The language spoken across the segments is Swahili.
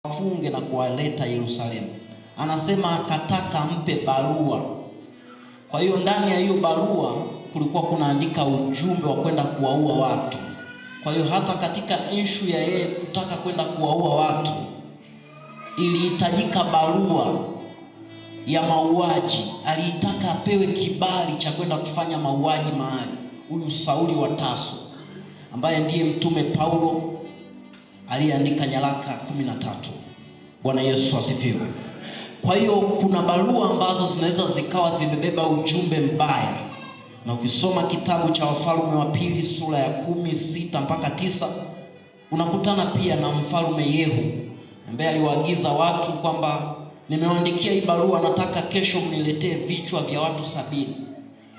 funge na kuwaleta Yerusalemu. Anasema akataka mpe barua. Kwa hiyo ndani ya hiyo barua kulikuwa kunaandika ujumbe wa kwenda kuwaua watu. Kwa hiyo hata katika issue ya yeye kutaka kwenda kuwaua watu, ilihitajika barua ya mauaji. Alitaka apewe kibali cha kwenda kufanya mauaji mahali. Huyu Sauli wa Tarso ambaye ndiye mtume Paulo aliyeandika nyaraka 13. Bwana Yesu asifiwe. Kwa hiyo kuna barua ambazo zinaweza zikawa zimebeba ujumbe mbaya, na ukisoma kitabu cha Wafalme wa Pili sura ya 16 mpaka 9 unakutana pia na mfalme Yehu ambaye aliwaagiza watu kwamba nimewaandikia hii barua, nataka kesho mniletee vichwa vya watu 70.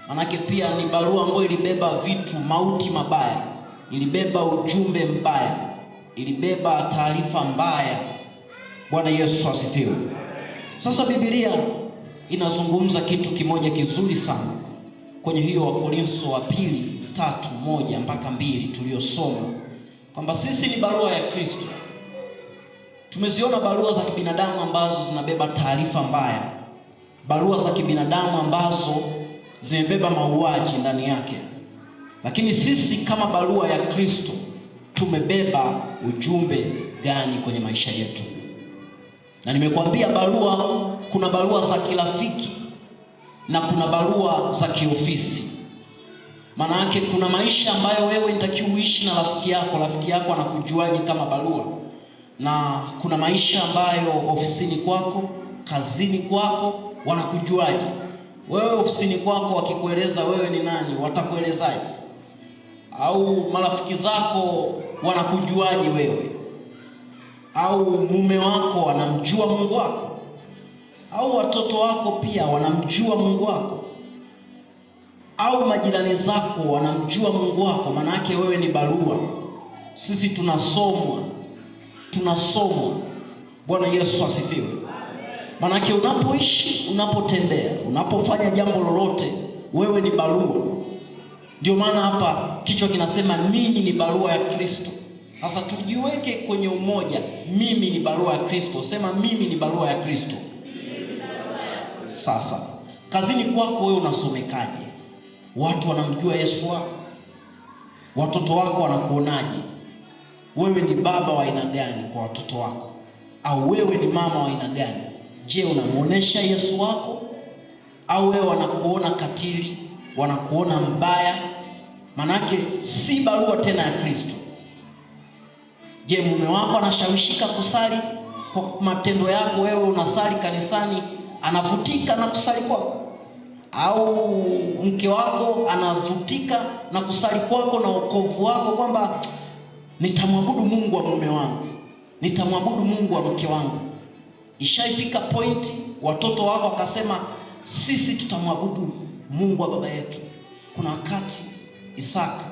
Manake pia ni barua ambayo ilibeba vitu mauti mabaya, ilibeba ujumbe mbaya, ilibeba taarifa mbaya. Bwana Yesu asifiwe. Sasa Biblia inazungumza kitu kimoja kizuri sana kwenye hiyo Wakorintho wa pili 3:1 mpaka 2 tuliyosoma, kwamba sisi ni barua ya Kristo. Tumeziona barua za kibinadamu ambazo zinabeba taarifa mbaya, barua za kibinadamu ambazo zimebeba mauaji ndani yake, lakini sisi kama barua ya Kristo tumebeba ujumbe gani kwenye maisha yetu? Na nimekuambia barua, kuna barua za kirafiki na kuna barua za kiofisi. Maana yake kuna maisha ambayo wewe unatakiwa uishi na rafiki yako anakujuaje kama barua, na kuna maisha ambayo ofisini kwako, kazini kwako wanakujuaje. Wewe ofisini kwako wakikueleza wewe ni nani, watakuelezaje? Au marafiki zako wanakujuaje wewe? Au mume wako anamjua Mungu wako? Au watoto wako pia wanamjua Mungu wako? Au majirani zako wanamjua Mungu wako? Manake wewe ni barua. Sisi tunasomwa. Bwana Yesu asifiwe. Manake unapoishi, unapotembea, unapofanya jambo lolote, wewe ni barua. Ndio maana hapa kichwa kinasema ninyi ni barua ya Kristo. Sasa tujiweke kwenye umoja. Mimi ni barua ya Kristo. Sema mimi ni barua ya Kristo. Sasa kazini kwako wewe unasomekaje? Watu wanamjua Yesu wako? Watoto wako wanakuonaje? Wewe ni baba wa aina gani kwa watoto wako? Au wewe ni mama wa aina gani? Je, unamuonesha Yesu wako? Au wewe wanakuona katili, wanakuona mbaya? Manake si barua tena ya Kristo. Je, mume wako anashawishika kusali kwa matendo yako? Wewe unasali kanisani, anavutika na kusali kwako? Au mke wako anavutika na kusali kwako na wokovu wako, kwamba nitamwabudu Mungu wa mume wangu, nitamwabudu Mungu wa mke wangu? Ishaifika point watoto wako wakasema sisi tutamwabudu Mungu wa baba yetu. Kuna wakati Isaka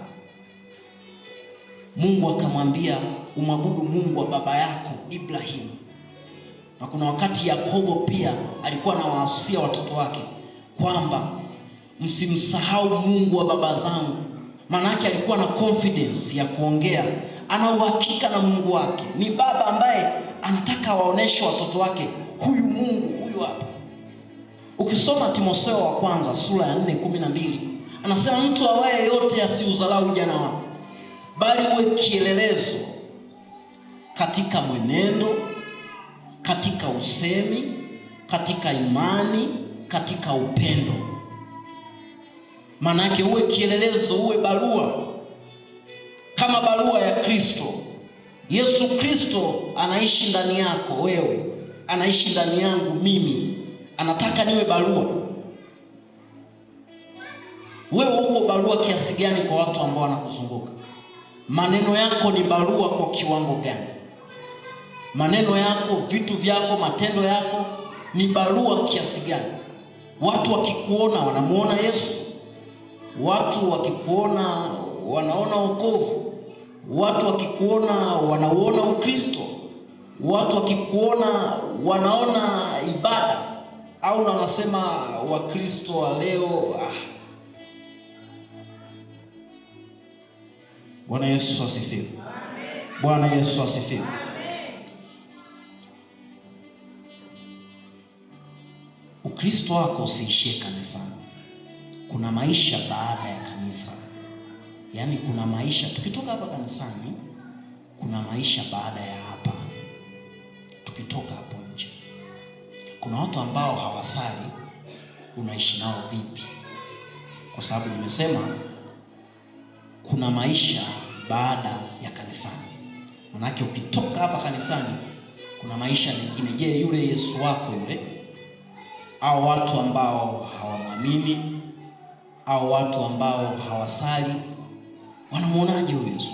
Mungu akamwambia umwabudu Mungu wa baba yako Ibrahimu. Na kuna wakati Yakobo pia alikuwa anawahusia watoto wake kwamba msimsahau Mungu wa baba zangu. Maana yake alikuwa na confidence ya kuongea, ana uhakika na Mungu wake. Ni baba ambaye anataka waoneshe watoto wake huyu Mungu huyu hapa. Ukisoma Timotheo wa kwanza sura ya 4:12 anasema mtu awaye yote asiudharau ujana wako, bali uwe kielelezo katika mwenendo, katika usemi, katika imani, katika upendo. Manake uwe kielelezo, uwe barua kama barua ya Kristo. Yesu Kristo anaishi ndani yako wewe, anaishi ndani yangu mimi. Anataka niwe barua. Wewe uko barua kiasi gani kwa watu ambao wanakuzunguka? Maneno yako ni barua kwa kiwango gani? Maneno yako, vitu vyako, matendo yako ni barua kiasi gani? Watu wakikuona wanamuona Yesu. Watu wakikuona wanaona wokovu. Watu wakikuona wanauona Ukristo. Watu wakikuona wanaona ibada. Au na wanasema Wakristo wa leo Bwana Yesu asifiwe. Bwana Yesu asifiwe. Ukristo wako usiishie kanisani. Kuna maisha baada ya kanisa. Yaani kuna maisha tukitoka hapa kanisani, kuna maisha baada ya hapa. Tukitoka hapo nje, kuna watu ambao hawasali, unaishi nao vipi? Kwa sababu nimesema kuna maisha baada ya kanisani. Manake ukitoka hapa kanisani kuna maisha mengine. Je, yule Yesu wako yule, au watu ambao hawamwamini, au watu ambao hawasali, wanamuonaje huyo Yesu?